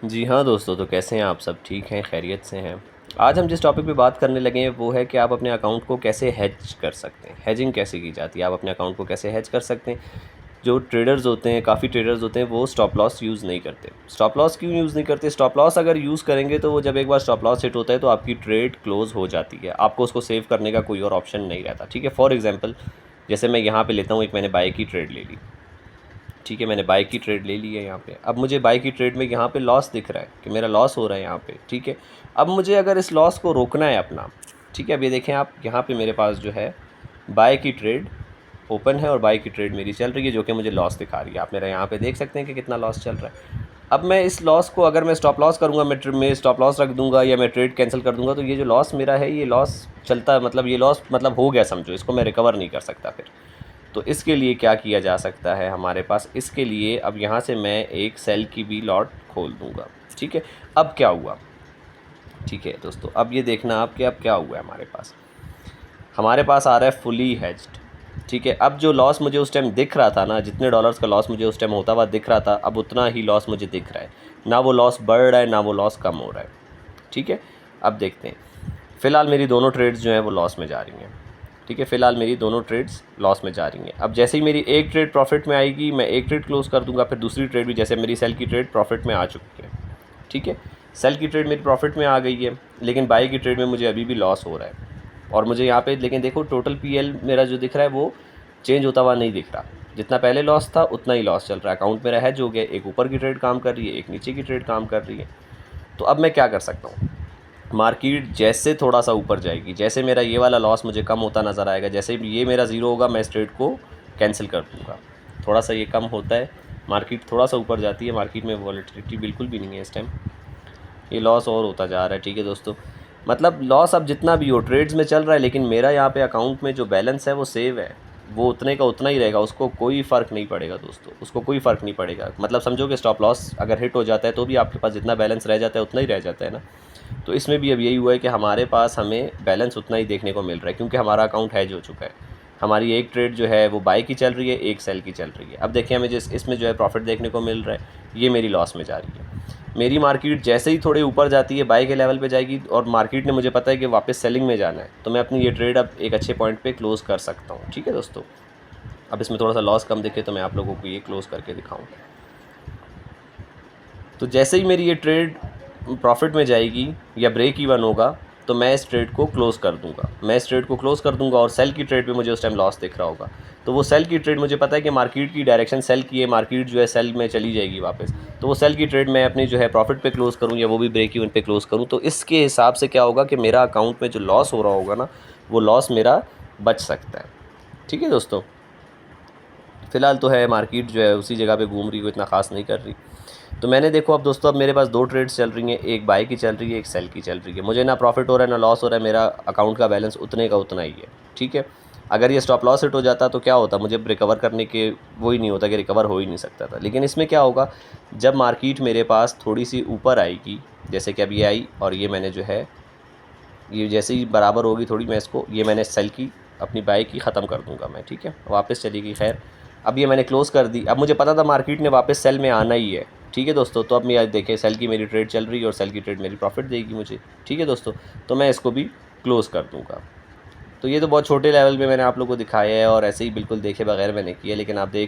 जी हाँ दोस्तों, तो कैसे हैं आप? सब ठीक हैं, खैरियत से हैं। आज हम जिस टॉपिक पे बात करने लगे हैं वो है कि आप अपने अकाउंट को कैसे हेज कर सकते हैं। हेजिंग कैसे की जाती है, आप अपने अकाउंट को कैसे हेज कर सकते हैं। जो ट्रेडर्स होते हैं, काफ़ी ट्रेडर्स होते हैं, वो स्टॉप लॉस यूज़ नहीं करते। स्टॉप लॉस क्यों यूज़ नहीं करते? स्टॉप लॉस अगर यूज़ करेंगे तो वो जब एक बार स्टॉप लॉस हिट होता है तो आपकी ट्रेड क्लोज़ हो जाती है। आपको उसको सेव करने का कोई और ऑप्शन नहीं रहता, ठीक है। फॉर एग्ज़ाम्पल, जैसे मैं यहाँ पे लेता हूँ, एक मैंने बाय की ट्रेड ले ली, ठीक है। मैंने बाय की ट्रेड ले ली है यहाँ पे। अब मुझे बाय की ट्रेड में यहाँ पे लॉस दिख रहा है कि मेरा लॉस हो रहा है यहाँ पे, ठीक है। अब मुझे अगर इस लॉस को रोकना है अपना, ठीक है। अब ये देखें आप, यहाँ पे मेरे पास जो है बाय की ट्रेड ओपन है और बाय की ट्रेड मेरी चल रही है, जो कि मुझे लॉस दिखा रही है। आप मेरा यहाँ पे देख सकते हैं कि कितना लॉस चल रहा है। अब मैं इस लॉस को, अगर मैं स्टॉप लॉस करूँगा, मैं स्टॉप लॉस रख दूंगा या मैं ट्रेड कैंसिल कर दूंगा, तो ये जो लॉस मेरा है, ये लॉस चलता, मतलब ये लॉस मतलब हो गया समझो, इसको मैं रिकवर नहीं कर सकता फिर। तो इसके लिए क्या किया जा सकता है हमारे पास? इसके लिए अब यहाँ से मैं एक सेल की भी लॉट खोल दूँगा, ठीक है। अब क्या हुआ, ठीक है दोस्तों, अब ये देखना आप कि अब क्या हुआ है हमारे पास आ रहा है फुली हेज्ड, ठीक है। अब जो लॉस मुझे उस टाइम दिख रहा था ना, जितने डॉलर्स का लॉस मुझे उस टाइम होता हुआ दिख रहा था, अब उतना ही लॉस मुझे दिख रहा है। ना वो लॉस बढ़ रहा है, ना वो लॉस कम हो रहा है, ठीक है। अब देखते हैं, फ़िलहाल मेरी दोनों ट्रेड्स जो हैं वो लॉस में जा रही हैं, ठीक है। फ़िलहाल मेरी दोनों ट्रेड्स लॉस में जा रही हैं। अब जैसे ही मेरी एक ट्रेड प्रॉफिट में आएगी, मैं एक ट्रेड क्लोज़ कर दूंगा, फिर दूसरी ट्रेड भी, जैसे मेरी सेल की ट्रेड प्रॉफिट में आ चुकी है, ठीक है। सेल की ट्रेड मेरी प्रॉफिट में आ गई है, लेकिन बाई की ट्रेड में मुझे अभी भी लॉस हो रहा है। और मुझे यहाँ पे लेकिन देखो, टोटल पीएल मेरा जो दिख रहा है वो चेंज होता हुआ नहीं दिख रहा। जितना पहले लॉस था उतना ही लॉस चल रहा है। अकाउंट मेरा हैज हो गया, एक ऊपर की ट्रेड काम कर रही है, एक नीचे की ट्रेड काम कर रही है। तो अब मैं क्या कर सकता हूँ? मार्केट जैसे थोड़ा सा ऊपर जाएगी, जैसे मेरा ये वाला लॉस मुझे कम होता नज़र आएगा, जैसे ये मेरा ज़ीरो होगा, मैं इस ट्रेड को कैंसिल कर दूँगा। थोड़ा सा ये कम होता है, मार्केट थोड़ा सा ऊपर जाती है, मार्केट में वॉलेटिलिटी बिल्कुल भी नहीं है इस टाइम, ये लॉस और होता जा रहा है, ठीक है दोस्तों। मतलब लॉस अब जितना भी हो ट्रेड्स में चल रहा है, लेकिन मेरा यहाँ पे अकाउंट में जो बैलेंस है वो सेव है, वो उतने का उतना ही रहेगा, उसको कोई फ़र्क नहीं पड़ेगा दोस्तों, उसको कोई फ़र्क नहीं पड़ेगा। मतलब समझो कि स्टॉप लॉस अगर हिट हो जाता है तो भी आपके पास जितना बैलेंस रह जाता है उतना ही रह जाता है ना। तो इसमें भी अब यही हुआ है कि हमारे पास हमें बैलेंस उतना ही देखने को मिल रहा है, क्योंकि हमारा अकाउंट हैज हो चुका है। हमारी एक ट्रेड जो है वो बाय की चल रही है, एक सेल की चल रही है। अब देखिए, हमें जिस इसमें जो है प्रॉफिट देखने को मिल रहा है, ये मेरी लॉस में जा रही है। मेरी मार्केट जैसे ही थोड़े ऊपर जाती है, बाय के लेवल पे जाएगी, और मार्केट ने मुझे पता है कि वापस सेलिंग में जाना है, तो मैं अपनी ये ट्रेड अब एक अच्छे पॉइंट पे क्लोज़ कर सकता हूँ, ठीक है दोस्तों। अब इसमें थोड़ा सा लॉस कम दिखे तो मैं आप लोगों को ये क्लोज़ करके दिखाऊँ। तो जैसे ही मेरी ये ट्रेड प्रॉफिट में जाएगी या ब्रेक इवन होगा, तो मैं इस ट्रेड को क्लोज़ कर दूंगा, और सेल की ट्रेड पे मुझे उस टाइम लॉस दिख रहा होगा, तो वो सेल की ट्रेड मुझे पता है कि मार्केट की डायरेक्शन सेल की है, मार्केट जो है सेल में चली जाएगी वापस। तो वो सेल की ट्रेड मैं अपनी जो है प्रॉफिट पे क्लोज़ करूँ या वो भी ब्रेक इवन पे क्लोज़ करूँ, तो इसके हिसाब से क्या होगा कि मेरा अकाउंट में जो लॉस हो रहा होगा ना, वो लॉस मेरा बच सकता है, ठीक है दोस्तों। फ़िलहाल तो है मार्केट जो है उसी जगह पे घूम रही, वो इतना ख़ास नहीं कर रही। तो मैंने देखो, अब दोस्तों, अब मेरे पास दो ट्रेड्स चल रही हैं, एक बाय की चल रही है, एक सेल की चल रही है। मुझे ना प्रॉफिट हो रहा है ना लॉस हो रहा है, मेरा अकाउंट का बैलेंस उतने का उतना ही है, ठीक है। अगर ये स्टॉप लॉस हिट हो जाता तो क्या होता, मुझे रिकवर करने के वो ही नहीं होता, कि रिकवर हो ही नहीं सकता था। लेकिन इसमें क्या होगा, जब मार्केट मेरे पास थोड़ी सी ऊपर आएगी, जैसे कि अब ये आई, और ये मैंने जो है, ये जैसे ही बराबर होगी थोड़ी, मैं इसको, ये मैंने सेल की अपनी बाय की ख़त्म कर दूंगा मैं, ठीक है। वापस चली गई, खैर। अब ये मैंने क्लोज़ कर दी। अब मुझे पता था मार्केट ने वापस सेल में आना ही है, ठीक है दोस्तों। तो अब मैं देखें, सेल की मेरी ट्रेड चल रही है और सेल की ट्रेड मेरी प्रॉफिट देगी मुझे, ठीक है दोस्तों। तो मैं इसको भी क्लोज़ कर दूँगा। तो ये तो बहुत छोटे लेवल पे मैंने आप लोगों को दिखाया है, और ऐसे ही बिल्कुल देखे बगैर मैंने किया, लेकिन आप देख